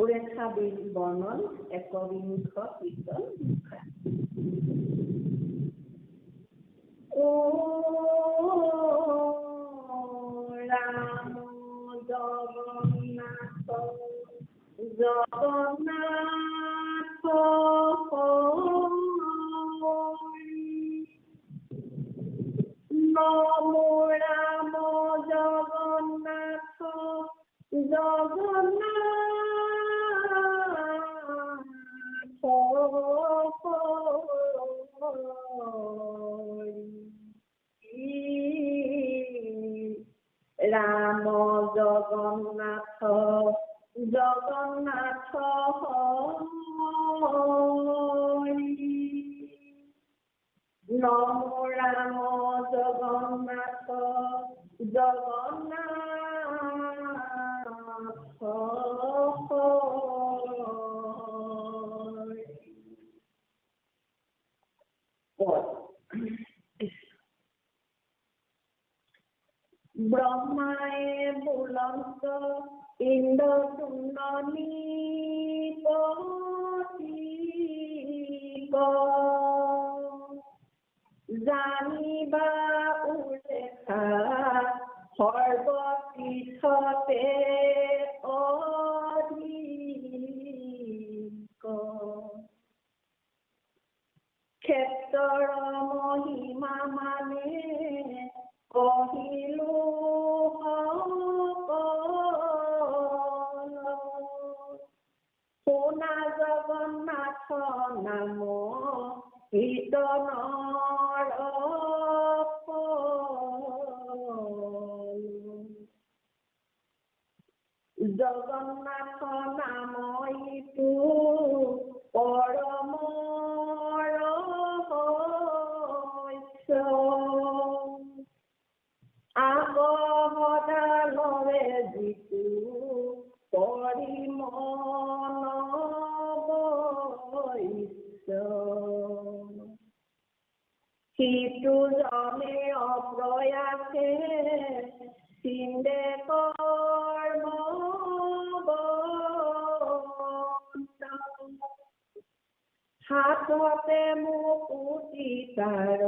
সুৰেখা বৰ্ণন ১বিংশ কীৰ্তন মুখা। ও ৰাম জগন্নাথ জগন্নাথ নমো ৰাম জগন্নাথ জগন্নাথ ৰাম জগন্নাথ জগন্নাথ নমো ৰাম জগন্নাথ জগন্নাথ ব্ৰহ্মায় বুলন্ত ইন্দ্ৰ তুণ্ডনী জানিবা উলেখা সৰ্বতীৰ্থতে অধিক ক্ষেত্ৰৰ মহিমা মানে কহিলো শুনা জগন্নাথ নাম কীৰ্তনৰ জগন্নাথ নাম ইটো পৰম আগমদালৰে যিটো পৰিমল সিটো জনে অপ্ৰয়াসে চিন্দে কৰ্ম হাততে মুকুতি তাৰ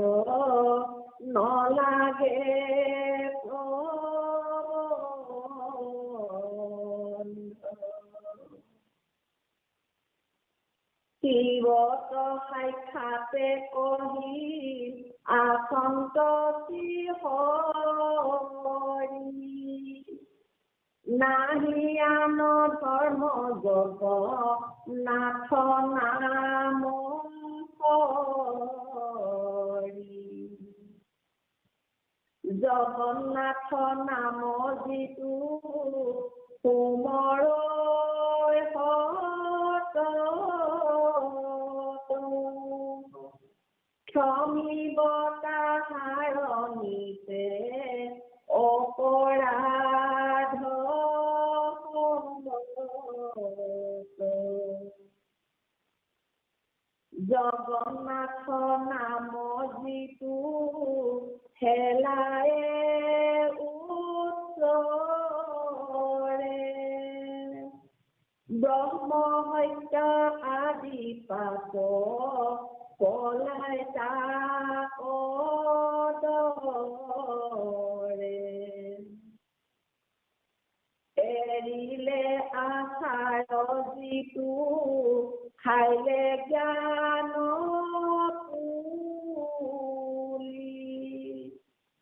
নলাগে শিৱত সাক্ষাতে কহি আসন্তী হৰি নাহি আন ধৰ্ম জগ নাথ নাম হৰি জগন্নাথ নাম যিটো তুমৰ ক্ষমিব তাহাৰণিতে অপৰাধ জগন্নাথ নাম যিটো হেলায়ে উত্তৰে ব্ৰহ্ম হত্য আদি পাপ পলাই তাকদৰে এৰিলে আশাৰ যিটো খাইলে জ্ঞান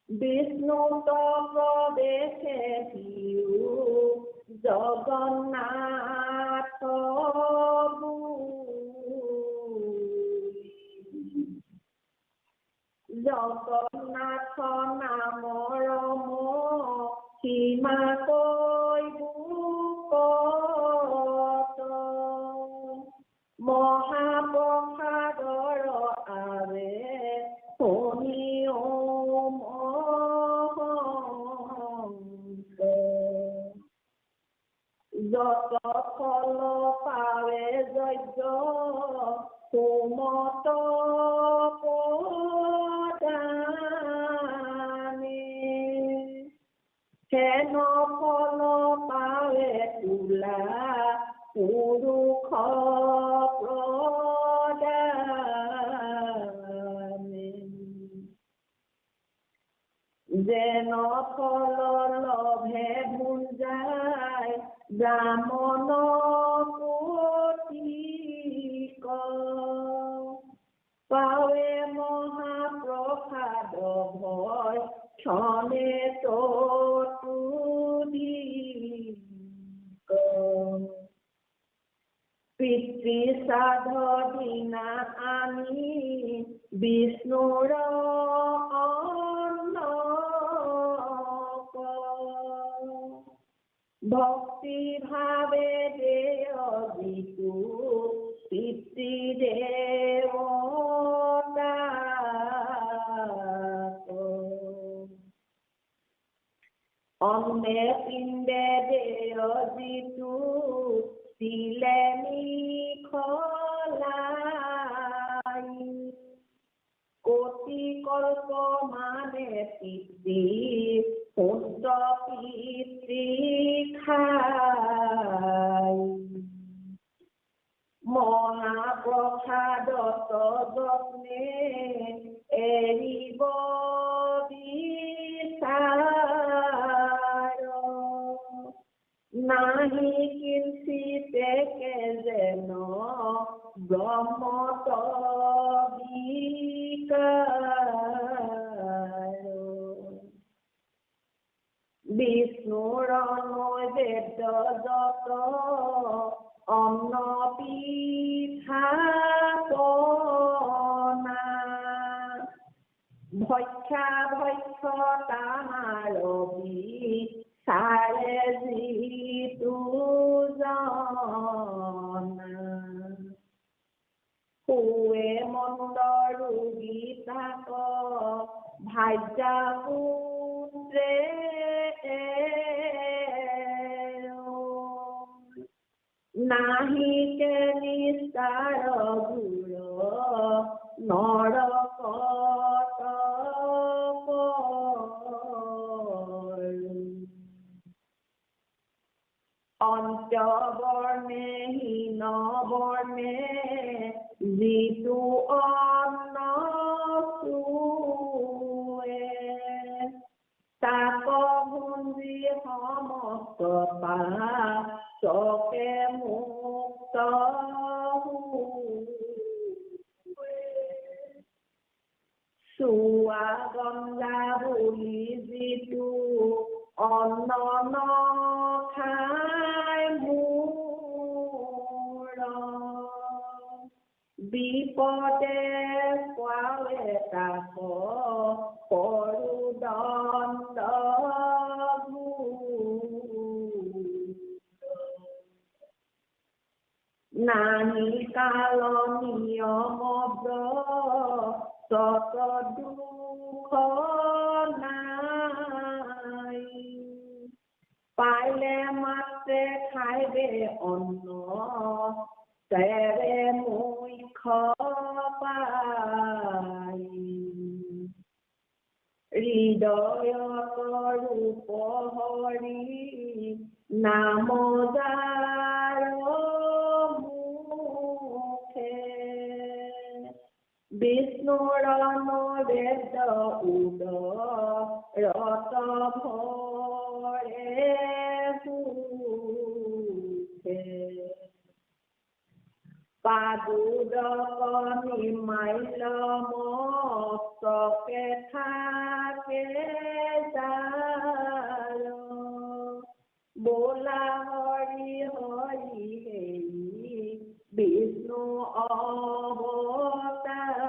বিষ্ণু প্ৰৱেশে সিও জগন্নাথ জগন্নাথ নামৰ সীমা মহাপ্ৰসাদৰ আৰে শুনি যত ফল পাৱে যজ্ঞ সুমত হেন ফল পাৱে তোলা প্ৰদানে যেন ফল লভে ভুঞ্জাই ব্ৰাহ্মণ কোটিক পাৱে মহাপ্ৰসাদ ভয় ক্ষণে তুদিক পিতৃ শ্ৰাদ্ধ দিনা আনি বিষ্ণুৰ ভক্তি ভাৱে দেয় যিটো পিতৃ দেৱতাক অন্নে পিণ্ডে দেয় যিটো তিলে নিখলাই কোটি কল্প মানে পিতৃ শুদ্ধ পিতৃ খাই মহাপ্ৰসাদত যত্নে এৰিব বিচাৰ নাহি কিঞ্চিতে যেন ব্ৰহ্মত বিষ্ণুৰ নৈবেদ্য যত অন্ন পিঠা পনা ভক্ষা ভক্ষ তাহাৰবি চাৰে যিটো জনা শুৱে মন্দ ৰোগী তাক ভাজ্যা পুত্ৰে নাহিকে নিস্তাৰ গুৰ নৰকত অন্ত্যবৰ্ণে হীন বৰ্ণে যিটো অন্ন চুৱে তাক ভুঞ্জি সমস্ত পাপকে মুক্ত চুৱা গংগা বুলি যিটো অন্ন নখাই মোৰ বিপদে পোৱালে তাক কৰো দণ্ড নাহি কাল নিয়ম তত দুখ নাই পাইলে মাত্ৰে খাইবে অন্ন তেৰে মুখ পাই হৃদয়ত ৰূপ হৰি নাম যাৰ মুখে বিষ্ণুৰ নৈবেদ্য উদৰত ভৰে সুখে পাদুদক নিমাইল মস্তকে থাকে যাৰ বোলা হৰি হৰি হেৰি বিষ্ণু অৱতাৰ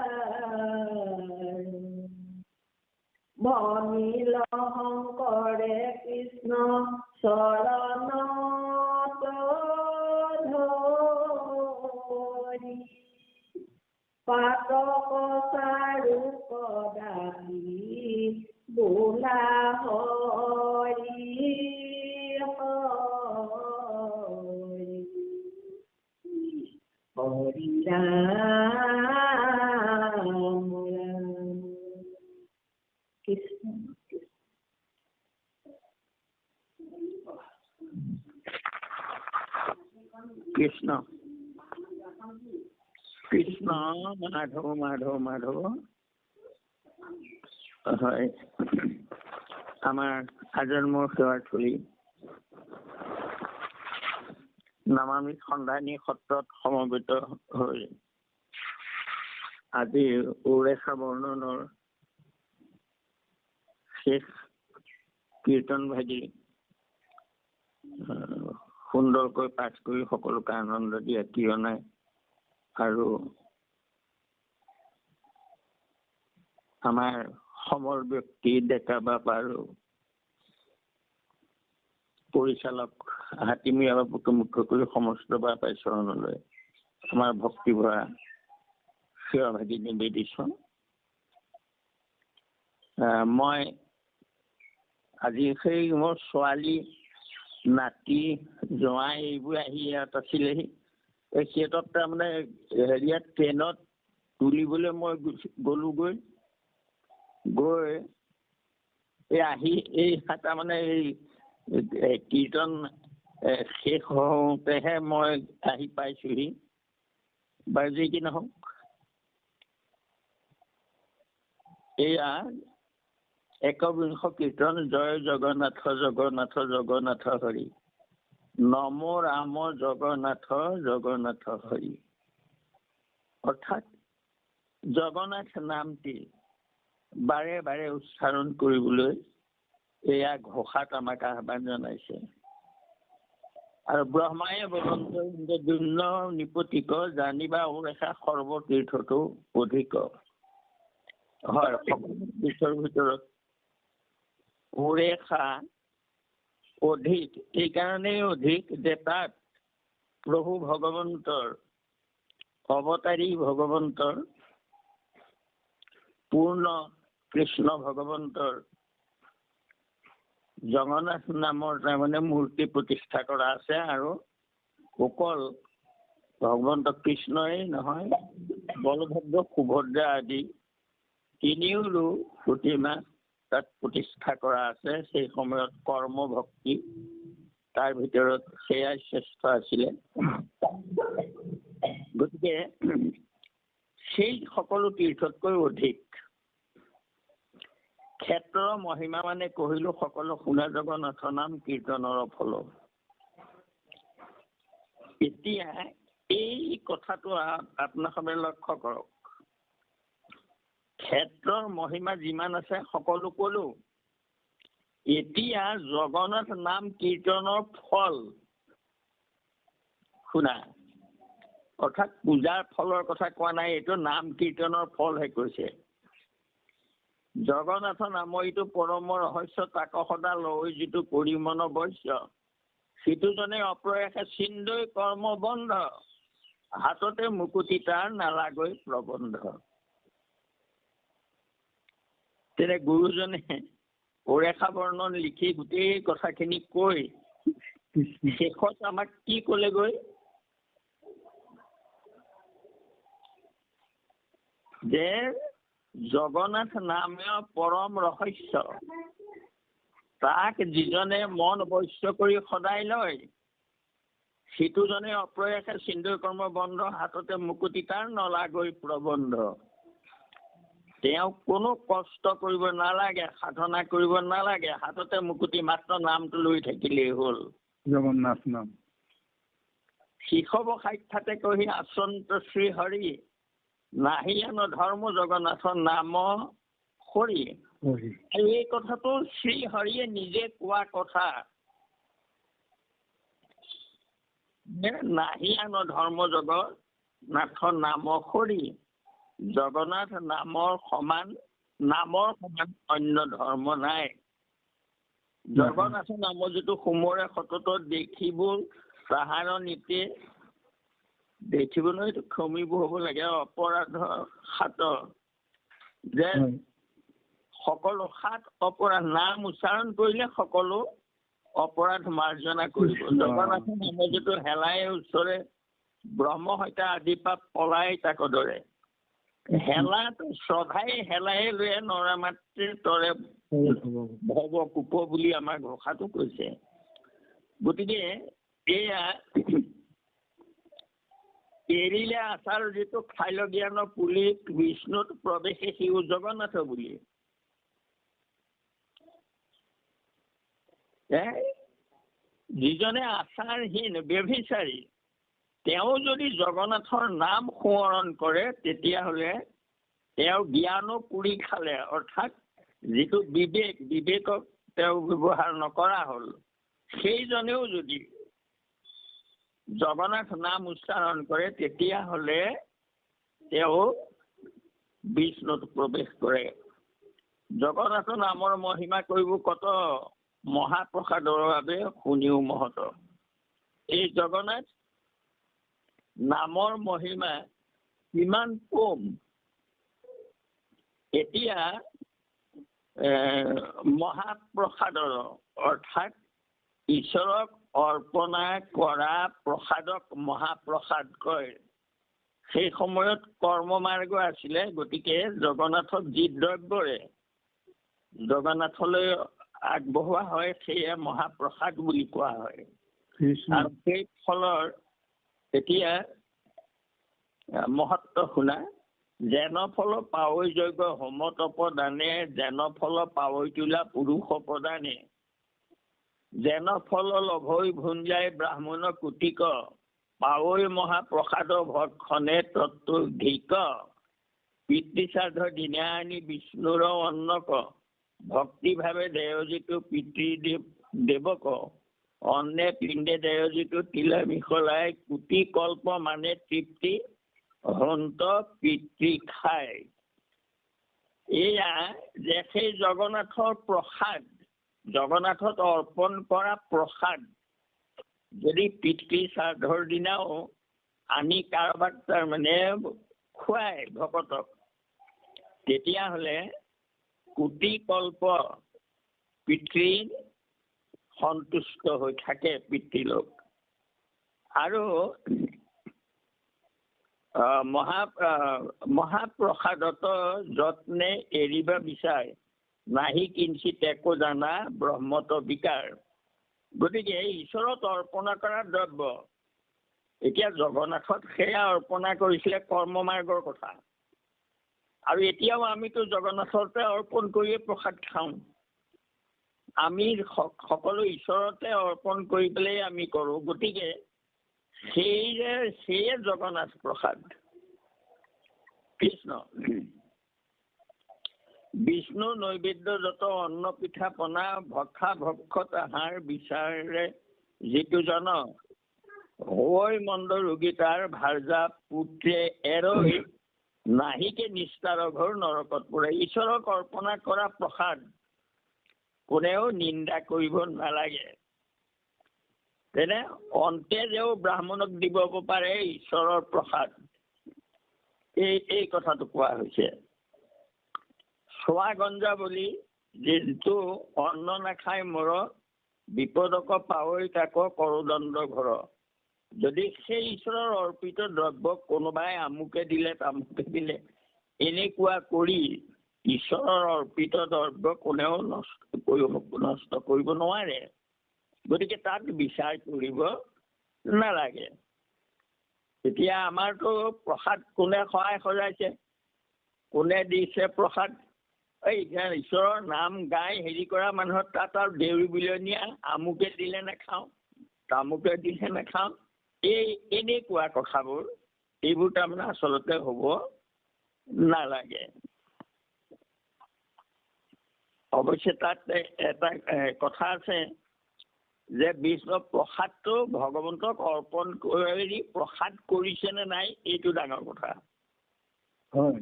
ভনিল শংকৰে কৃষ্ণ চৰণত ধৰি পাতক চাৰু কদাপি বোলা হৰি হৰি হৰি ৰাম ৰাম কৃষ্ণ কৃষ্ণ কৃষ্ণ মাধৱ মাধৱ মাধৱ। হয়, আমাৰ আজন্মৰ সেৱাৰ থলী নামামি সন্ধানী সত্ৰত সমবেত হৈ আজি ঔৰেখা বৰ্ণনৰ শেষ কীৰ্তন ভাগি সুন্দৰকৈ পাঠ কৰি সকলোকে আনন্দ দিয়া কিয় নাই। আৰু আমাৰ সমৰ ব্যক্তি ডেকা বাপ আৰু পৰিচালক হাতীমীয়া বাপুকে মুখ্য কৰি সমস্ত বাপ চৰণলৈ আমাৰ ভক্তি ভৰা সেৱা ভাগি নিবেদিছো। মই আজি সেই মোৰ ছোৱালী নাতি জোঁৱাই এইবোৰ আহি ইয়াত আছিলেহি। সিহঁতক তাৰমানে হেৰিয়াত ট্ৰেইনত তুলিবলৈ মই গলোগৈ। গৈ এই আহি এই তাৰমানে এই কীৰ্তন শেষ হওঁতেহে মই আহি পাইছোহি। বাৰু যি কি নহওক, এয়া ১বিংশ কীৰ্তন জয় জগন্নাথ জগন্নাথ জগন্নাথ হৰি নম ৰাম জগন্নাথ জগন্নাথ হৰি। অৰ্থাৎ জগন্নাথ নামটি বাৰে বাৰে উচ্চাৰণ কৰিবলৈ এয়া ঘোষাত আমাক আহ্বান জনাইছে। আৰু ব্ৰহ্মাই বদন্ত ইন্দ্ৰদ্যুম্ন নিপতিক জানিবা ঔৰেখা সৰ্বতীৰ্থটো অধিক। হয়, সকলো তীৰ্থৰ ভিতৰত ঔৰেখা অধিক। এইকাৰণেই অধিক যে তাত প্ৰভু ভগৱন্তৰ অৱতাৰী ভগৱন্তৰ পূৰ্ণ কৃষ্ণ ভগৱন্তৰ জগন্নাথ নামৰ তাৰমানে মূৰ্তি প্ৰতিষ্ঠা কৰা আছে। আৰু অকল ভগৱন্ত কৃষ্ণই নহয়, বলভদ্ৰ সুভদ্ৰা আদি তিনিওৰো প্ৰতিমা তাত প্ৰতিষ্ঠা কৰা আছে। সেই সময়ত কৰ্ম ভক্তি তাৰ ভিতৰত সেয়াই শ্ৰেষ্ঠ আছিলে। গতিকে সেই সকলো তীৰ্থতকৈ অধিক ক্ষেত্ৰৰ মহিমা মানে কহিলো সকলো শুনা জগন্নাথ নাম কীৰ্তনৰ ফল। এতিয়া এই কথাটো আপোনালোকে লক্ষ্য কৰক। ক্ষেত্ৰৰ মহিমা যিমান আছে সকলো কলো। এতিয়া জগন্নাথ নাম কীৰ্তনৰ ফল শুনা, অৰ্থাৎ পূজাৰ ফলৰ কথা কোৱা নাই, এইটো নাম কীৰ্তনৰ ফলহে কৈছে। জগন্নাথ নামৰ এইটো পৰম ৰহস্য, তাক সদা লৈ যিটো কৰি মন বৈশ্য, সিটো জনে অপ্ৰয়াসে চিন্দৈ কৰ্ম বন্ধ, হাততে মুকুতি তাৰ নালাগৈ প্ৰবন্ধ। তেনে গুৰুজনে ঔৰেখা বৰ্ণন লিখি গোটেই কথাখিনি কৈ শেষত আমাক কি কলেগৈ যে জগন্নাথ নামে পৰম ৰহস্য, তাক যিজনে মন বৈশ্য কৰি সদায় লয়, সিটোজনে অপ্ৰয়াসে চিন্দৈ কৰ্ম বন্ধ, হাততে মুকুতি তাৰ নলাগৈ প্ৰবন্ধ। তেওঁক কোনো কষ্ট কৰিব নালাগে, সাধনা কৰিব নালাগে, হাততে মুকুতি মাত্ৰ নামটো লৈ থাকিলেই হ'ল। জগন্নাথ নাম শিশৱ সাক্ষাতে কহি আচন্ত শ্ৰী হৰি, নাহি আন ধৰ্ম জগন্নাথৰ নাম হৰি। আৰু এই কথাটো শ্ৰী হৰিয়ে নিজে কোৱা কথা। নাহি আন ধৰ্ম জগন্নাথৰ নাম হৰি। জগন্নাথ নামৰ সমান অন্য ধৰ্ম নাই। জগন্নাথ নামৰ যিটো সোমৰে সতত দেখিব তাহাৰ নীতি, দেখিবলৈ ক্ষমিব হ'ব লাগে অপৰাধ সাত, যে সকলো সাত অপৰাধ নাম উচ্চাৰণ কৰিলে সকলো অপৰাধ মাৰ্জনা কৰিব। জগন্নাথ নামৰ যিটো হেলাই ওচৰে ব্ৰহ্ম হত্যা আদি পাপ পলাই তাক দৰে, হেলাটো শ্ৰদ্ধাই হেলাই লৈ নৰা মাতৃৰ তৰে ভৱ কোপ বুলি আমাৰ ঘোষাটো কৈছে। গতিকে এয়া এৰিলে আচাৰ যিটো খাইল জ্ঞান পুলি বিষ্ণুত প্ৰৱেশে সিও জগন্নাথ বুলি। যিজনে আচাৰহীন ব্যভিচাৰী তেওঁ যদি জগন্নাথৰ নাম সোঁৱৰণ কৰে তেতিয়াহ'লে তেওঁ জ্ঞানো পুৰি খালে, অৰ্থাৎ যিটো বিবেকক তেওঁ ব্যৱহাৰ নকৰা হ'ল, সেইজনেও যদি জগন্নাথ নাম উচ্চাৰণ কৰে তেতিয়াহ'লে তেওঁ বিষ্ণুত প্ৰৱেশ কৰে। জগন্নাথ নামৰ মহিমা কৰিব কত মহাপ্ৰসাদৰ বাবে শুনিও মহত। এই জগন্নাথ নামৰ মহিমা কিমান কম। এতিয়া মহাপ্ৰসাদৰ অৰ্থাৎ ঈশ্বৰক অৰ্পণা কৰা প্ৰসাদক মহাপ্ৰসাদ কয়। সেই সময়ত কৰ্মমাৰ্গ আছিলে, গতিকে জগন্নাথক যি দ্ৰব্যৰে জগন্নাথলৈ আগবঢ়োৱা হয় সেয়ে মহাপ্ৰসাদ বুলি কোৱা হয়। আৰু সেই ফলৰ এতিয়া মহত্ব শুনা। যেন ফল পাৱৈ যজ্ঞ হোম তপ দানে, যেন ফল পাৱৈ তোলা পুৰুষ প্ৰদানে, যেন ফল লভৈ ভুঞ্জাই ব্ৰাহ্মণ কুটিক, পাৱৈ মহাপ্ৰসাদ ভক্ষণে তত্ত্ব ধিক, পিতৃশ্ৰাদ্ধ দিনে আনি বিষ্ণুৰ অন্নক, ভক্তিভাৱে দেয়জিত পিতৃ দেৱক, অন্নে পিণ্ডে দেয়জিত তিলা মিহলাই, কোটি কল্প মানে তৃপ্তি হন্ত পিতৃ খাই। এয়া যে সেই জগন্নাথৰ প্ৰসাদ, জগন্নাথত অৰ্পণ কৰা প্ৰসাদ যদি পিতৃ শ্ৰাদ্ধৰ দিনাও আনি কাৰোবাক তাৰমানে খুৱাই ভকতক, তেতিয়াহ'লে কোটি কল্প পিতৃ সন্তুষ্ট হৈ থাকে পিতৃলোক। আৰু মহাপ্ৰসাদত যত্নে এৰিব বিচাৰ, নাহি কিঞ্চিত একো জানা ব্ৰহ্মত বিকাৰ। গতিকে ঈশ্বৰত অৰ্পণা কৰা দ্ৰব্য, এতিয়া জগন্নাথত সেয়া অৰ্পণা কৰিছিলে কৰ্মমাৰ্গৰ কথা, আৰু এতিয়াও আমিতো জগন্নাথতে অৰ্পণ কৰিয়ে প্ৰসাদ খাওঁ। আমি সকলো ঈশ্বৰতে অৰ্পণ কৰি পেলাই আমি কৰোঁ। গতিকে সেয়ে জগন্নাথ প্ৰসাদ। কৃষ্ণ বিষ্ণু নৈবেদ্য যত অন্ন পিঠা পনা, ভক্ষা ভক্ষ তাহাৰ বিচাৰে যিটো জন, হৈ মন্দ ৰোগী তাৰ ভাৰ্যা পুত্ৰে এৰৈ, নাহিকে নিষ্ঠাৰ ঘৰ নৰকত পৰে। ঈশ্বৰক অৰ্পণা কৰা প্ৰসাদ কোনেও নিন্দা কৰিব নালাগে। তেনে অন্তে যেও ব্ৰাহ্মণক দিব পাৰে ঈশ্বৰৰ প্ৰসাদ, এই কথাটো কোৱা হৈছে। চোৱা গঞ্জা বুলি যিটো অন্ন নাখাই মৰ, বিপদক পাৱৈ তাক কৰোদণ্ড ঘৰ। যদি সেই ঈশ্বৰৰ অৰ্পিত দ্ৰব্য কোনোবাই আমুকে দিলে তামুকে দিলে এনেকুৱা কৰি ঈশ্বৰৰ অৰ্পিত দ্ৰব্য কোনেও নষ্ট কৰিব নোৱাৰে। গতিকে তাত বিচাৰ কৰিব নালাগে। এতিয়া আমাৰতো প্ৰসাদ কোনে সহায় সজাইছে, কোনে দিছে প্ৰসাদ, এই ঈশ্বৰৰ নাম গাই হেৰি কৰা মানুহৰ তাত আৰু দেউৰী বিলনীয়া আমুকে দিলে নাখাওঁ তামুকে দিলে নাখাওঁ, এনেকুৱা কথাবোৰ, এইবোৰ তাৰমানে আচলতে হ'ব নালাগে। অৱশ্যে তাত এটা কথা আছে যে বিষ্ণু প্ৰসাদটো ভগৱন্তক অৰ্পণ কৰি প্ৰসাদ কৰিছে নে নাই এইটো ডাঙৰ কথা। হয়,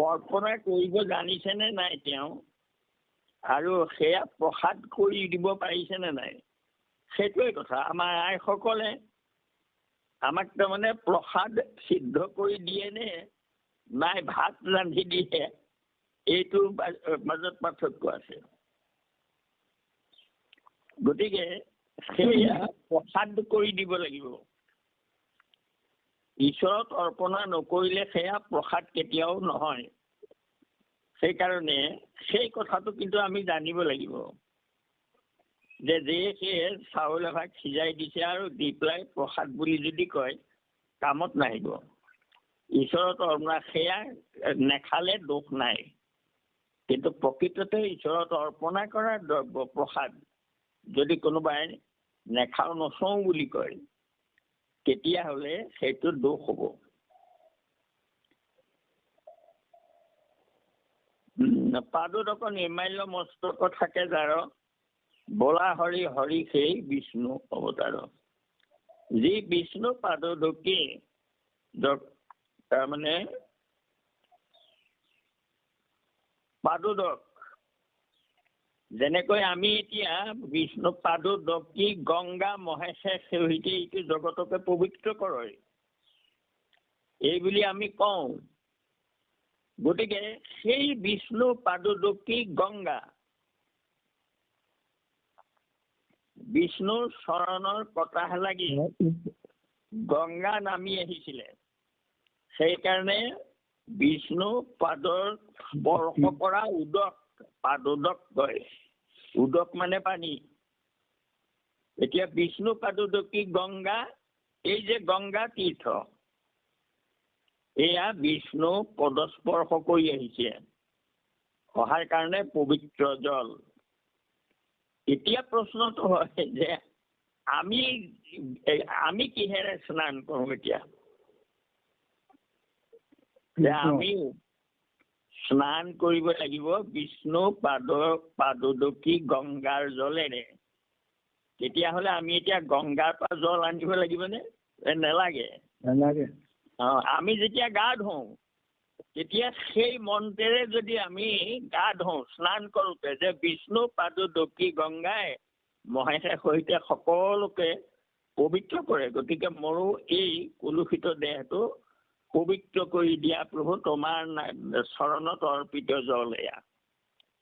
অৰ্পণা কৰিব জানিছে নে নাই তেওঁ, আৰু সেয়া প্ৰসাদ কৰি দিব পাৰিছে নে নাই সেইটোৱে কথা। আমাৰ আইসকলে আমাক তাৰমানে প্ৰসাদ সিদ্ধ কৰি দিয়ে নে নাই ভাত ৰান্ধি দিয়ে, এইটোৰ মাজত পাৰ্থক্য আছে। গতিকে সেয়া প্ৰসাদ কৰি দিব লাগিব। ঈশ্বৰত অৰ্পণা নকৰিলে সেয়া প্ৰসাদ কেতিয়াও নহয়। সেইকাৰণে সেই কথাটো কিন্তু আমি জানিব লাগিব যে সেয়ে চাউল এভাগ সিজাই দিছে আৰু দি পেলাই প্ৰসাদ বুলি যদি কয় কামত নাহিব। ঈশ্বৰৰ অৰ্পণা সেয়া নেখালে দোষ নাই, কিন্তু প্ৰকৃততে ঈশ্বৰৰ অৰ্পণা কৰা দ্ৰব্য প্ৰসাদ যদি কোনোবাই নেখাওঁ নচওঁ বুলি কয়, তেতিয়াহ'লে সেইটো দোষ হ'ব। পাদোদক নিৰ্মাল্য মস্তক থাকে যাৰ, বলা হৰি হৰি সেই বিষ্ণু অৱতাৰ। যি বিষ্ণু পাদোদকী তাৰমানে পাদোদক, যেনেকৈ আমি এতিয়া বিষ্ণু পাদোদকী গংগা মহেশে সেহিতে এইটো জগতকে পবিত্ৰ কৰে, এইবুলি আমি কওঁ। গতিকে সেই বিষ্ণু পাদোদকী গংগা বিষ্ণুৰ চৰণৰ কটাহ লাগি গংগা নামি আহিছিলে। সেইকাৰণে বিষ্ণু পাদৰ স্পৰ্শ কৰা উদক পাদোদক কয়। উদক মানে পানী। এতিয়া বিষ্ণু পাদোদকী গংগা, এই যে গংগা তীৰ্থ, এয়া বিষ্ণু পদস্পৰ্শ কৰি আহিছে, অহাৰ কাৰণে পবিত্ৰ জল। এতিয়া প্ৰশ্নটো হয় যে আমি কিহেৰে স্নান কৰোঁ এতিয়া? যে আমি স্নান কৰিব লাগিব বিষ্ণু পাদোদকী গংগাৰ জলেৰে। তেতিয়াহ'লে আমি এতিয়া গংগাৰ পৰা জল আনিব লাগিবনে? নেলাগে। নালাগে। আমি যেতিয়া গা ধুওঁ, তেতিয়া সেই মন্ত্ৰেৰে যদি আমি গা ধুওঁ স্নান কৰোঁতে, যে বিষ্ণু পাদোদকী গংগাই মহেশে সহিতে সকলোকে পবিত্ৰ কৰে, গতিকে মোৰো এই কলুষিত দেহটো পবিত্ৰ কৰি দিয়া প্ৰভু, তোমাৰ চৰণত অৰ্পিত জল এয়া,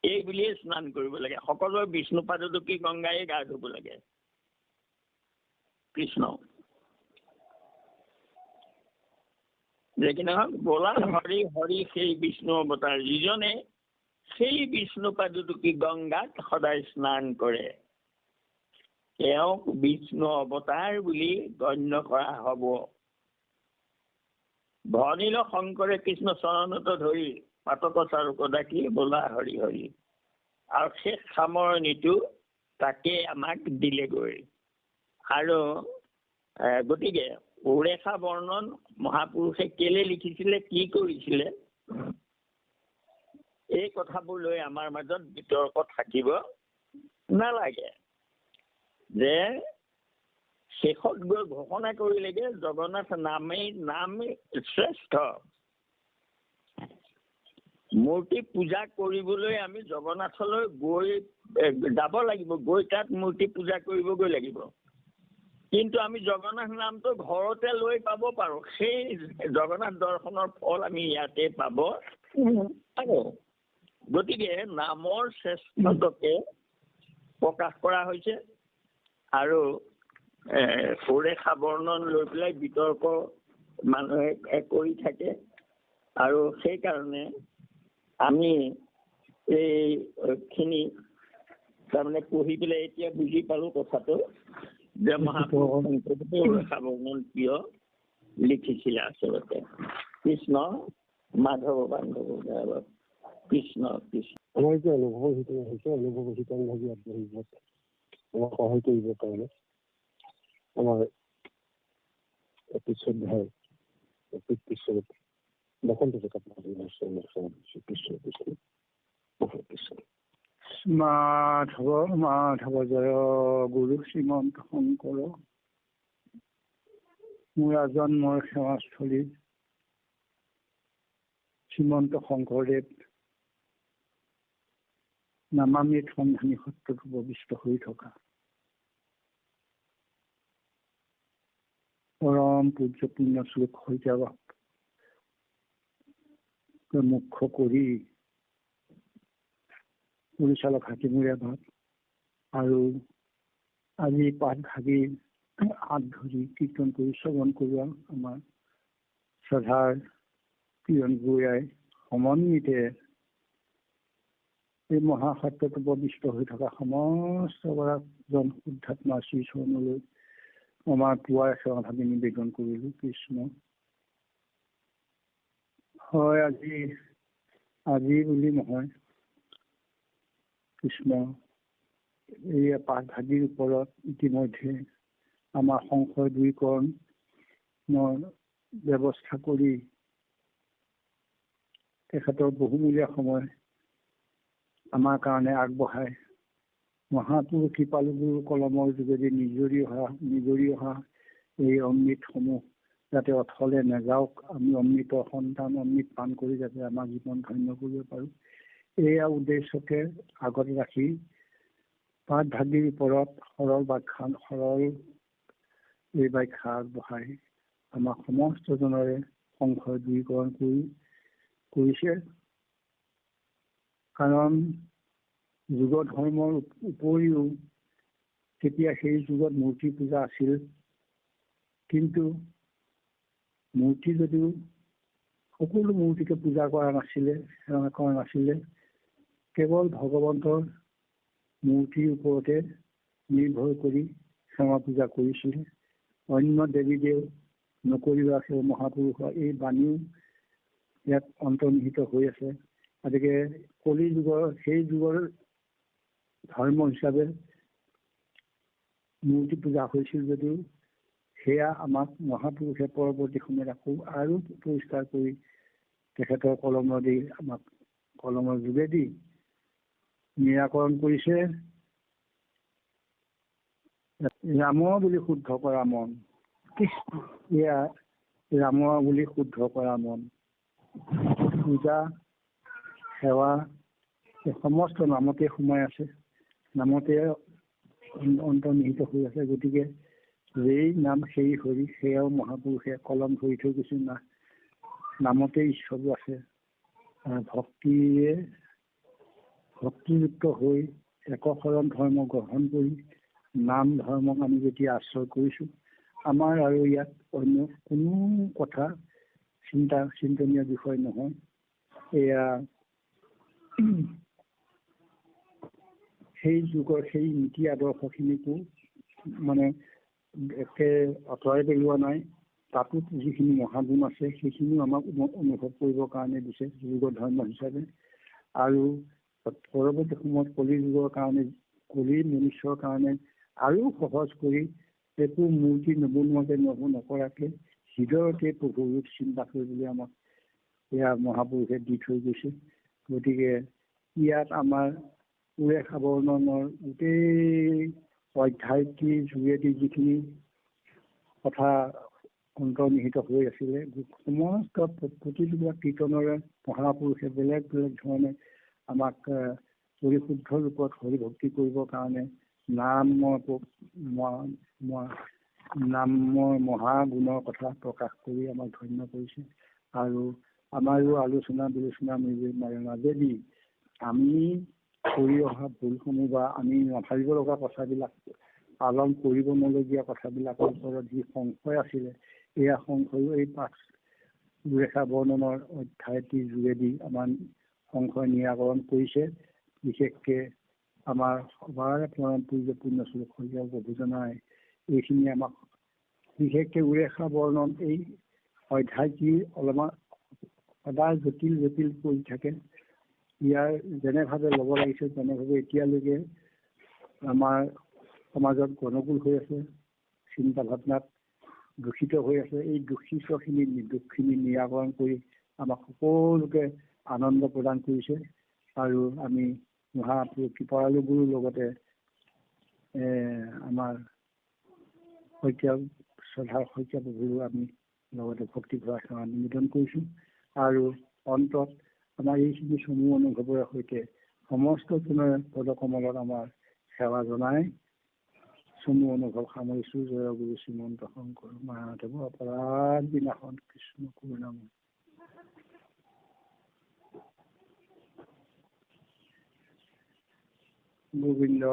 এই বুলিয়ে স্নান কৰিব লাগে। সকলোৱে বিষ্ণু পাদোদকী গংগাই গা ধুব লাগে। কৃষ্ণ যে কি নহওক, বলা হৰি হৰি সেই বিষ্ণু অৱতাৰ, যিজনে সেই বিষ্ণু পাদোদকী গংগাত সদায় স্নান কৰে, তেওঁক বিষ্ণু অৱতাৰ বুলি গণ্য কৰা হ'ব। ভনিল শংকৰে কৃষ্ণ চৰণত ধৰি, পাতক চাৰুক ডাকি বলা হৰি হৰি। আৰু শেষ সামৰণিটো তাকে আমাক দিলেগৈ। আৰু গতিকে উৰেষা বৰ্ণন মহাপুৰুষে কেলে লিখিছিলে, কি কৰিছিলে, এই কথাবোৰ লৈ আমাৰ মাজত বিতৰ্ক থাকিব নালাগে। যে শেষত গৈ ঘোষণা কৰিলেগে জগন্নাথ নামেই শ্ৰেষ্ঠ। মূৰ্তি পূজা কৰিবলৈ আমি জগন্নাথলৈ গৈ যাব লাগিব, গৈ তাত মূৰ্তি পূজা কৰিবগৈ লাগিব। কিন্তু আমি জগন্নাথ নামটো ঘৰতে লৈ পাব পাৰোঁ। সেই জগন্নাথ দৰ্শনৰ ফল আমি ইয়াতে পাব পাৰোঁ। গতিকে নামৰ শ্ৰেষ্ঠত্বকে প্ৰকাশ কৰা হৈছে। আৰু সুৰেখা বৰ্ণন লৈ পেলাই বিতৰ্ক মানুহে কৰি থাকে। আৰু সেইকাৰণে আমি এইখিনি তাৰমানে পঢ়ি পেলাই এতিয়া বুজি পালোঁ কথাটো, যে মহাপুৰুষে সুৰেখা বৰ্ণন কিয় লিখিছিলে আচলতে। কৃষ্ণ মাধৱ বান্ধৱ কৃষ্ণ কৃষ্ণ। আমাৰ এতিয়া অনুভৱ হৈছে, অনুভৱ শিকান ভাবি আগবাঢ়িব, আমাক সহায় কৰিবৰ কাৰণে আমাৰ শ্ৰদ্ধাৰ পিছত বসন্ত মাধৱ মাধৱ জয় গুৰু শ্ৰীমন্ত শংকৰ, মোৰ আজন্মৰ সেৱাস্থলী শ্ৰীমন্ত শংকৰদেৱ নামামৃত সন্ধানী সত্ৰত উপবিষ্ট হৈ থকা পৰম পূজ্য পুণ্যশ্লোক শইকীয়াক মুখ্য কৰি পৰিচালক হাতীমূৰীয়া ভাগ আৰু আজি পাঠভাগী হাত ধৰি কীৰ্তন কৰি শ্ৰৱণ কৰোৱা আমাৰ শ্ৰদ্ধাৰ কিৰণ বৰুৱাই সমন্বিতে এই মহাসত্যত উপবিষ্ট হৈ থকা সমস্ত জন শুদ্ধাত্মা শ্ৰী চৰণলৈ আমাৰ পুৱাৰ সেৱা ভাবি নিবেদন কৰিলোঁ কৃষ্ণ। হয়, আজি বুলি নহয় কৃষ্ণ, এই পাঠভাগীৰ ওপৰত ইতিমধ্যে আমাৰ সংশয় দূৰীকৰণৰ ব্যৱস্থা কৰি তেখেতৰ বহুমূলীয়া সময় আমাৰ কাৰণে আগবঢ়াই মহাপুৰুষ কৃপালুগুৰু কলমৰ যোগেদি নিজৰি অহা এই অমৃতসমূহ যাতে অথলে নাযাওক, আমি অমৃতৰ সন্তান অমৃত পান কৰি যাতে আমাৰ জীৱন ধন্য কৰিব পাৰোঁ, এয়া উদ্দেশ্যকে আগত ৰাখি পাঠভাগীৰ ওপৰত সৰল এই ব্যাখ্যা আগবঢ়াই আমাক সমস্তজনৰে সংশয় দূৰীকৰণ কৰিছে। কাৰণ যুগ ধৰ্মৰ উপৰিও তেতিয়া সেই যুগত মূৰ্তি পূজা আছিল, কিন্তু মূৰ্তি যদিও সকলো মূৰ্তিকে পূজা কৰা নাছিলে, সেৱা কৰা নাছিলে, কেৱল ভগৱন্তৰ মূৰ্তিৰ ওপৰতে নিৰ্ভৰ কৰি সেৱা পূজা কৰিছিলে। অন্য দেৱী দেৱ নকৰিবা, সেই মহাপুৰুষৰ এই বাণীও ইয়াত অন্তৰ্নিহিত হৈ আছে। গতিকে কলি যুগৰ সেই যুগৰ ধৰ্ম হিচাপে মূৰ্তি পূজা হৈছিল যদিও সেয়া আমাক মহাপুৰুষে পৰৱৰ্তী সময়ত আকৌ আৰু পৰিষ্কাৰ কৰি তেখেতৰ আমাক কলমৰ যোগেদি নিৰাকৰণ কৰিছে। ৰামৰ বুলি শুদ্ধ কৰা মন, এয়া ৰামৰ বুলি শুদ্ধ কৰা মন, পূজা সেৱা এই সমস্ত নামতে সোমাই আছে, নামতে অন্তৰ্নিহিত হৈ আছে। গতিকে যেই নাম সেই হৰি, সেয়াও মহাপুৰুষে কলম ধৰি থৈ গৈছে, নামতে ঈশ্বৰো আছে। ভক্তিযুক্ত হৈ একশৰণ ধৰ্ম গ্ৰহণ কৰি নাম ধৰ্মক আমি যেতিয়া আশ্ৰয় কৰিছোঁ, আমাৰ আৰু ইয়াত অন্য কোনো কথা চিন্তনীয় বিষয় নহয়। এয়া সেই যুগৰ সেই নীতি আদৰ্শখিনিকো মানে একে আঁতৰাই পেলোৱা নাই, তাতো যিখিনি মহাগুণ আছে সেইখিনিও আমাক অনুভৱ কৰিবৰ কাৰণে দিছে যুগৰ ধৰ্ম হিচাপে। আৰু পৰৱৰ্তী সময়ত কলি যুগৰ কাৰণে, কলি মনুষ্যৰ কাৰণে আৰু সহজ কৰি একো মূৰ্তি নবনোৱাকে নকৰাকে হৃদয়তে প্ৰভু ৰূপ চিন্তা কৰিবলৈ আমাক এয়া মহাপুৰুষে দি থৈ গৈছে। গতিকে ইয়াত আমাৰ উৰেষা বৰ্ণনৰ গোটেই অধ্যায়টিৰ যোগেদি যিখিনি কথা অন্তৰ্নিহিত হৈ আছিলে, সমস্ত প্ৰতিটো কীৰ্তনৰে মহাপুৰুষে বেলেগ বেলেগ ধৰণে আমাক পৰিশুদ্ধ ৰূপত হৰিভক্তি কৰিবৰ কাৰণে নামৰ মহাগুণৰ কথা প্ৰকাশ কৰি আমাক ধন্য কৰিছে। আৰু আমাৰো আলোচনা বিলোচনা মাজেদি আমি কৰি অহা ভুলসমূহ বা আমি নাভাবিব লগা কথাবিলাক, পালন কৰিব নলগীয়া কথাবিলাকৰ ওপৰত যি সংশয় আছিলে, এয়া সংশয়ো এই পাঠ ৰেখা বৰ্ণনৰ অধ্যায়টিৰ যোগেদি আমাৰ সংশয় নিৰাকৰণ কৰিছে। বিশেষকে আমাৰ সবাৰ পৰম পূজ্য পুণ্যশ্লোক শইকীয়া প্ৰভুজনাই এইখিনি আমাক বিশেষকে উৰেষা বৰ্ণন এই অধ্যায়টি অলপমান সদায় জটিল কৰি থাকে। ইয়াৰ যেনেভাৱে ল'ব লাগিছে তেনেভাৱে এতিয়ালৈকে আমাৰ সমাজত গণকুল হৈ আছে, চিন্তা ভাৱনাত দূষিত হৈ আছে। এই দুখখিনি নিৰাকৰণ কৰি আমাক সকলোকে আনন্দ প্ৰদান কৰিছে। আৰু আমি মহাপুৰুষ কৃপালুগুৰুৰ লগতে আমাৰ শ্ৰদ্ধাৰ শইকীয়া প্ৰভুৰো আমি লগতে ভক্তি ভৰা সেৱা নিবেদন কৰিছোঁ। আৰু অন্তত আমাৰ এইখিনি চমু অনুভৱৰ সৈতে সমস্তজনৰে পদকমলত আমাৰ সেৱা জনাই চমু অনুভৱ সামৰিছোঁ। জয় গুৰু শ্ৰীমন্ত শংকৰ মহাদেৱ অপৰাধ বিনাশন কৃষ্ণ কৰুণাময়। গোবিন্দ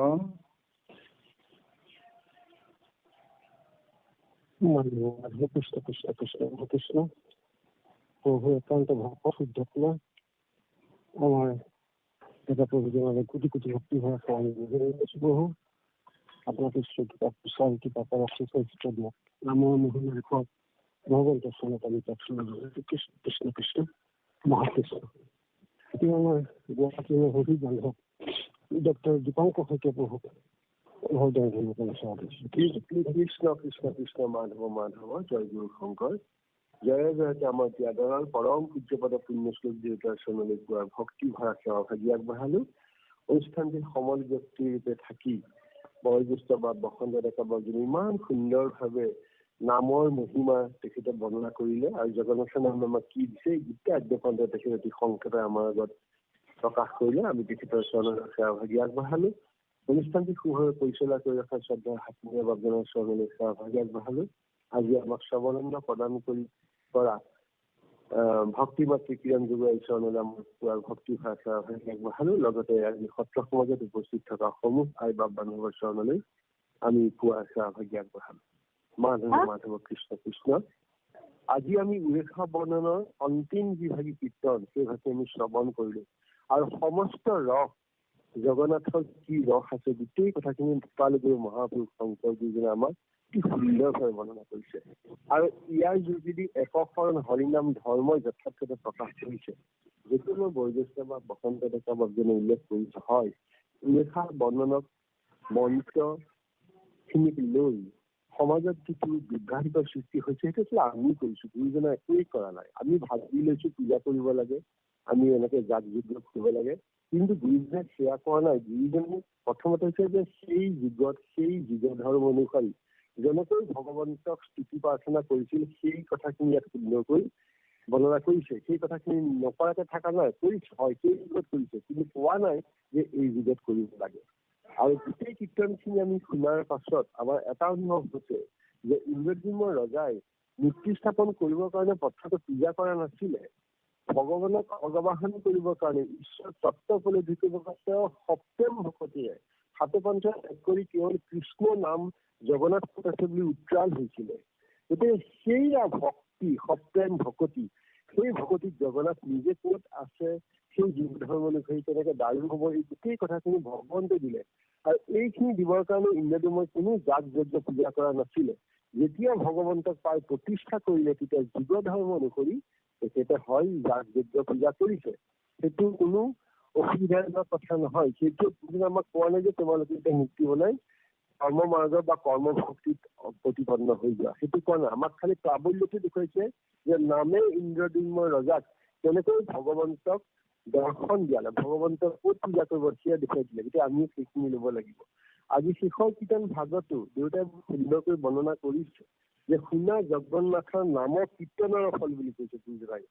কৃষ্ণ কৃষ্ণ কৃষ্ণ কৃষ্ণ। প্ৰভু একান্ত ভক্ত শুদ্ধাত্মা আমাৰ এটা প্ৰভুজনলৈ কোটি কোটি ভক্তি হোৱা সেৱা নিবেদন কৰিছোঁ। প্ৰভু আপোনাকে কিবা পৰামৰ্শ দিয়ক। নামৰ মহিমা লিখক ভগৱন্তৰ স্থানত আমি কৃষ্ণ কৃষ্ণ মহাকৃষ্ণ। এতিয়া আমাৰ গুৱাহাটীৰ সঠিক বান্ধৱ ডক্টৰ দীপাংকৰ শইকীয়া প্ৰভুক কৃষ্ণ কৃষ্ণ কৃষ্ণ মাধৱ মাধৱ জয় গুৰু শংকৰ। জয় জয়তে আমাৰ ত্যাদৰাল পৰম পূজ্যপদ পুণ্যশ্লোক দেউতাৰ চৰণলৈ পোৱাৰ ভক্তি ভৰা সেৱা ভাগি আগবঢ়ালো। অনুষ্ঠানটিৰ সমল ব্যক্তিৰ ৰূপে থাকি বয়োজ্যেষ্ঠ বা বসন্ত ডেকা বৰজনে ইমান সুন্দৰভাৱে নামৰ মহিমা তেখেতে বৰ্ণনা কৰিলে আৰু জগন্নাথৰ নাম আমাক কি দিছে এই গোটেই আদ্যপন্ত তেখেতে অতি সংক্ষেপে আমাৰ আগত প্ৰকাশ কৰিলে। আমি তেখেতৰ চৰণলৈ সেৱা ভাগি আগবঢ়ালো। অনুষ্ঠানটি সুভাৱে পৰিচালনা কৰি ৰখা শ্ৰদ্ধা হাতীয়া বাবজনৰ চৰণলৈ সেৱা ভাগি আগবঢ়ালো। আজি আমাক স্বাৱলম্ব প্ৰদান কৰা ভক্তি মাতৃ কিৰণ যুগৰ চৰণলৈ আমাৰ পুৱাৰ ভক্তি ভৰা সেৱা ভাগি আগবঢ়ালো। লগতে আজি সত্ৰ সমাজত উপস্থিত থকা সমূহ আই বাপ বান্ধৱৰ চৰণলৈ আমি পুৱাৰ সেৱা ভাগি আগবঢ়ালো। মাধৱ মাধৱ কৃষ্ণ কৃষ্ণ। আজি আমি উৰেষা বৰ্ণনৰ অন্তিম যিভাগী কীৰ্তন সেই ভাগে আমি শ্ৰৱণ কৰিলো আৰু সমস্ত ৰস জগন্নাথৰ কি ৰস আছে গোটেই কথাখিনি গোপালগুৰু মহাপুৰুষ শংকৰজীজনে আমাক অতি সুন্দৰভাৱে বৰ্ণনা কৰিছে আৰু ইয়াৰ যোগেদি একশৰণ হৰিনাম ধৰ্মৰ যথাৰ্থতে প্ৰকাশ কৰিছে। যিটো মই বয়োজ্যেষ্ঠ বা বসন্ত ডেকা বাবজনে উল্লেখ কৰিছে, হয় উৰেষা বৰ্ণনক মন্ত্ৰখিনিক লৈ সমাজত যিটো বিভ্ৰান্তিৰ সৃষ্টি হৈছে সেইটো আচলতে আমি কৰিছো, গুৰুজনে একোৱেই কৰা নাই। আমি ভাবি লৈছো পূজা কৰিব লাগে, আমি এনেকে জাক যজ্ঞ কৰিব লাগে, কিন্তু গুৰুজনে সেয়া কৰা নাই। গুৰুজনে প্ৰথমতে হৈছে যে সেই যুগত সেই যুগ ধৰ্ম অনুসৰি যেনেকৈ ভগৱন্তক স্তুতি প্ৰাৰ্থনা কৰিছিল সেই কথাখিনি ইয়াত সুন্দৰকৈ বৰ্ণনা কৰিছে। সেই কথাখিনি নকৰাকে থকা নাই, কৰিছে হয় সেই যুগত কৰিছে, কিন্তু কোৱা নাই যে এই যুগত কৰিব লাগে। আৰু গোটেই কীৰ্তনখিনি আমি শুনাৰ পাছত আমাৰ এটা অনুভৱ হৈছে যে ইন্দ্ৰদ্যুম্ন ৰজাই মূৰ্তি স্থাপন কৰিবৰ কাৰণে প্ৰথমতে পূজা কৰা নাছিলে, ভগৱানক অগবাহন কৰিবৰ কাৰণে ঈশ্বৰ তত্ত্ব উপলব্ধি কৰিবৰ কাৰণে তেওঁ সপ্তম ভকতিৰে সাত পঞ্চায়ত এক কৰি কেৱল কৃষ্ণ নাম জগন্নাথ আছে বুলি উত্ৰাল হৈছিলে। গতিকে সেইয়া ভক্তি সপ্তম ভকতি, সেই ভকতিত জগন্নাথ নিজে ক'ত আছে সেই যুগ ধৰ্ম অনুসৰি তেনেকে দায়ো হ'ব, এই গোটেই কথাখিনি ভগৱন্তে দিলে। আৰু এইখিনি দিবৰ কাৰণে ইন্দ্ৰদ্যুম্নই কোনো জাক যজ্ঞ পূজা কৰা নাছিলে। যেতিয়া ভগৱন্তক পাই প্ৰতিষ্ঠা কৰিলে তেতিয়া যুগ ধৰ্ম অনুসৰি তেখেতে হয় জাক যজ্ঞ পূজা কৰিছে। সেইটো কোনো অসুবিধাজনক কথা নহয়। সেইটো আমাক কোৱা নাই যে তোমালোকে এতিয়া মুক্তি বনাই কৰ্ম মাৰ্গ বা কৰ্ম ভক্তিত প্ৰতিপন্ন হৈ যোৱা, সেইটো কোৱা নাই। আমাক খালি প্ৰাবল্যটো দেখুৱাইছে যে নামে ইন্দ্ৰদ্যুম্ন ৰজাক কেনেকৈ ভগৱন্তক দৰ্শন দিয়ালে, ভগৱন্তক ক'ত পূজা কৰিব সেয়া দেখুৱাই দিলে। গতিকে আমিও সেইখিনি ল'ব লাগিব। আজি শেষৰ কীৰ্তন ভাগতো দেউতাই সুন্দৰকৈ বৰ্ণনা কৰিছে যে শুনা জগন্নাথৰ নামৰ কীৰ্তনৰ ফল বুলি কৈছে গুৰুজনাই।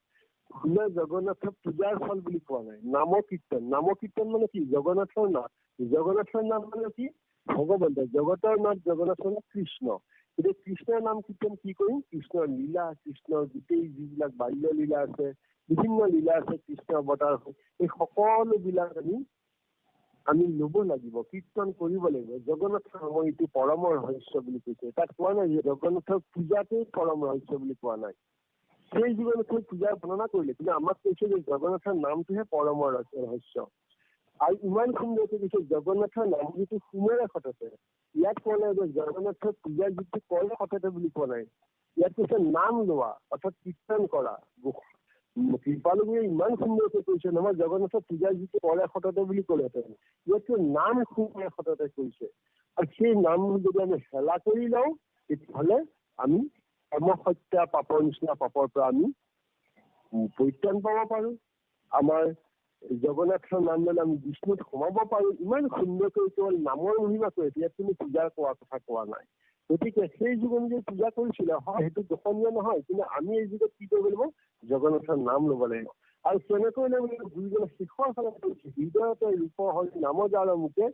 শুনা জগন্নাথৰ পূজাৰ ফল বুলি কোৱা নাই, নামৰ কীৰ্তন। নামৰ কীৰ্তন মানে কি? জগন্নাথৰ নাম। জগন্নাথৰ নাম মানে কি? ভগৱন্ত। জগতৰ নাম জগন্নাথৰ নাম কৃষ্ণ। গতিকে কৃষ্ণৰ নাম কীৰ্তন কি কৰিম? কৃষ্ণৰ লীলা, কৃষ্ণৰ গোটেই যিবিলাক বাল্য লীলা আছে, বিভিন্ন লীলা আছে, কৃষ্ণ অৱতাৰ, এই সকলোবিলাক আমি ল'ব লাগিব, কীৰ্তন কৰিব লাগিব। জগন্নাথৰ নামৰ এইটো পৰম ৰহস্য বুলি কৈছে। তাত কোৱা নাই যে জগন্নাথৰ পূজাতেই পৰম ৰহস্য বুলি কোৱা নাই। সেই জীৱনতকৈ পূজাৰ বৰ্ণনা কৰিলে, কিন্তু আমাক কৈছে যে জগন্নাথৰ নামটোহে পৰম ৰহস্য। আৰু ইমান সুন্দৰকৈ কৈছে জগন্নাথৰ নাম যিটো সোণেৰে সততে। ইয়াত কোৱা নাই যে জগন্নাথৰ পূজা যিটো কৰে সততে বুলি কোৱা নাই। ইয়াত কৈছে নাম লোৱা অৰ্থাৎ কীৰ্তন কৰা। কৃপালুগুৰুৱে ইমান সুন্দৰকৈ কৈছে নহয় জগন্নাথৰ পূজা যিটো কৰে সততে বুলি ক'লেহেঁতেন, ইয়াতকৈ নাম সোণেৰে সততে কৈছে। আৰু সেই নাম যদি আমি হেলা কৰি লওঁ তেতিয়াহ'লে আমি কৰ্মহত্যা পাপৰ নিচিনা পাপৰ পৰা আমি পৰিত্ৰাণ পাব পাৰোঁ। আমাৰ জগন্নাথৰ নাম ল'লে আমি বিষ্ণুত সোমাব পাৰোঁ। ইমান সুন্দৰকৈ কেৱল নামৰ মহিমা কৰে, ইয়াত কোনো পূজা কৰা কথা কোৱা নাই। গতিকে সেই যুগ অনুযায়ী পূজা কৰিছিলে, হয় সেইটো দোষণীয় নহয়, কিন্তু আমি এই যুগত কি কৰিব লাগিব? জগন্নাথৰ নাম ল'ব লাগিব। আৰু কেনেকৈ ল'ব লাগিব? গুৰুজনে শেষৰ ফালে কৈছে হৃদয়তে ৰূপ হৰি নাম যাৰ মুখে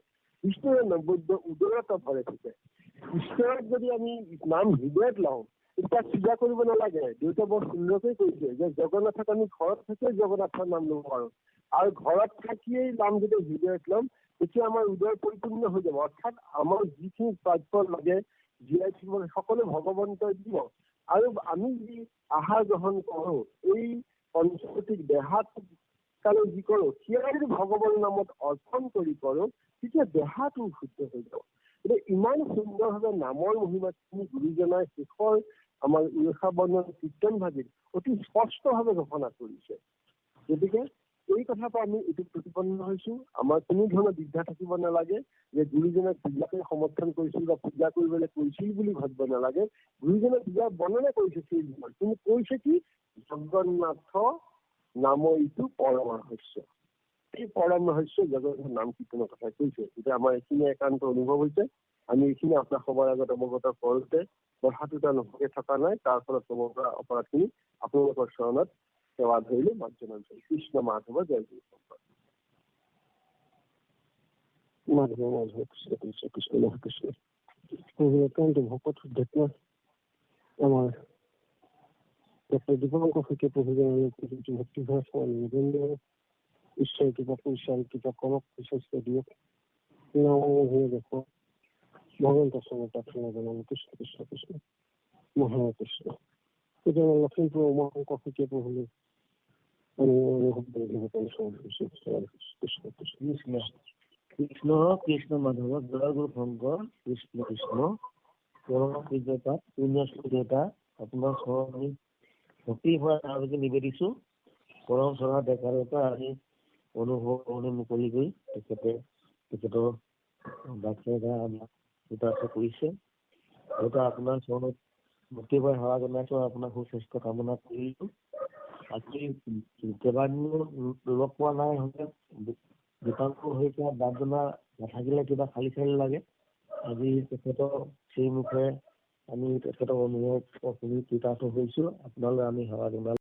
বিষ্ণুৰে নৈবদ্য উদৰত ভৰে থাকে। ঈশ্বৰক যদি আমি নাম হৃদয়ত লওঁ তেতিয়া পূজা কৰিব নালাগে। দেউতাই বৰ সুন্দৰকৈ কৈছে যে জগন্নাথক আমি ঘৰত থাকিয়ে জগন্নাথৰ নাম ল'ব পাৰোঁ, আৰু ঘৰত থাকিয়েই নাম যদি হৃদয়ত ল'ম তেতিয়া আমাৰ হৃদয় পৰিপূৰ্ণ হৈ যাব। অৰ্থাৎ আমাৰ যিখিনি প্ৰাপ্য লাগে জীয়াই থাকিব সকলো ভগৱন্তই দিব। আৰু আমি যি আহাৰ গ্ৰহণ কৰোঁ এই পঞ্চভৌতিক দেহাত কালি যি কৰোঁ সেয়া যদি ভগৱানৰ নামত অৰ্পণ কৰি কৰোঁ তেতিয়া দেহাটো শুদ্ধ হৈ যাব। গতিকে ইমান সুন্দৰভাৱে নামৰ মহিমাখিনি গুৰুজনাই শেষৰ আমাৰ উৰেষা বৰ্ণন কীৰ্তন ভাগিত অতি স্পষ্টভাৱে ঘোষণা কৰিছে। গতিকে এই কথাৰ পৰা আমি এইটো প্ৰতিপন্ন হৈছো, আমাৰ কোনো ধৰণৰ দ্বিধা থাকিব নালাগে যে গুৰুজনে পূজাকে সমৰ্থন কৰিছিল বা পূজা কৰিবলৈ কৈছিল বুলি ভাবিব নালাগে। গুৰুজনে পূজা বৰ্ণনা কৰিছে সেই বিষয়ে, কিন্তু কৈছে কি জগন্নাথ নামৰ ইটো পৰম ৰহস্য। এই পৰম ৰহস্য জগন্নাথ নাম কীৰ্তনৰ কথা কৈছে। এতিয়া আমাৰ এইখিনি একান্ত অনুভৱ হৈছে, আমি এইখিনি আপোনাৰ সবৰ আগত অৱগত কৰোঁতে কথাটোতে নোহোৱাকৈ থকা নাই। তাৰ ফলত হ'ব পৰা অপৰাধখিনি আপোনালোকৰ চৰণত সেৱা ধৰিলে মাৰ্জনা কৃষ্ণ মাধৱ জয় গুৰু শংকৰ। মাধৱ মাধৱ কৃষ্ণ কৃষ্ণ কৃষ্ণ মহাকৃষ্ণ একান্ত ভকত শুদ্ধত্মা আমাৰ ডক্টৰ দীপঙ্কৰ সৈতে প্ৰভুজনৰ ভক্তিভাৱ নিবেদন ঈশ্বৰ কিবা পৰিচাল কিবা কৰক স্বাস্থ্য দিয়ক দেখুৱাওক ভগৱন্ত চৰণৰ প্ৰাৰ্থনা জনাব কৃষ্ণ কৃষ্ণ কৃষ্ণ মহাকৃষ্ণ। এতিয়া লখিমপুৰ উমাশংকৰ সৈতে প্ৰভুলৈ কৃষ্ণ কৃষ্ণ মাধৱ জয় গুৰু শংকৰ কৃষ্ণ কৃষ্ণ পৰম পূজ্যপাত পুণ্যশ্ৰী দেউতা আপোনাৰ চৰণ ভক্তি হোৱা তাৰলৈকে নিবেদিছো। পৰম চৰা ডেকা দেউতা আজি অনুভৱ কৰোঁতে মুকলি কৰি তেখেতৰ বাচ্যা আমাক কৰিছে। দেউতা আপোনাৰ চৰণত ভক্তি হোৱা সেৱা জনাইছো, আপোনাৰ সুস্বাস্থ্য কামনা কৰিছো। আজি কেইবাদিনো লগ পোৱা নাই, হলে দীপাংকৰ হৈছে দাঁত জনা নাথাকিলে কিবা খালি খালি লাগে। আজি তেখেতৰ সেই মুখে আমি তেখেতৰ অনুভৱ শুনি কৃতাৰ্থ হৈছো। আপোনালৈ আমি সেৱা জনালো।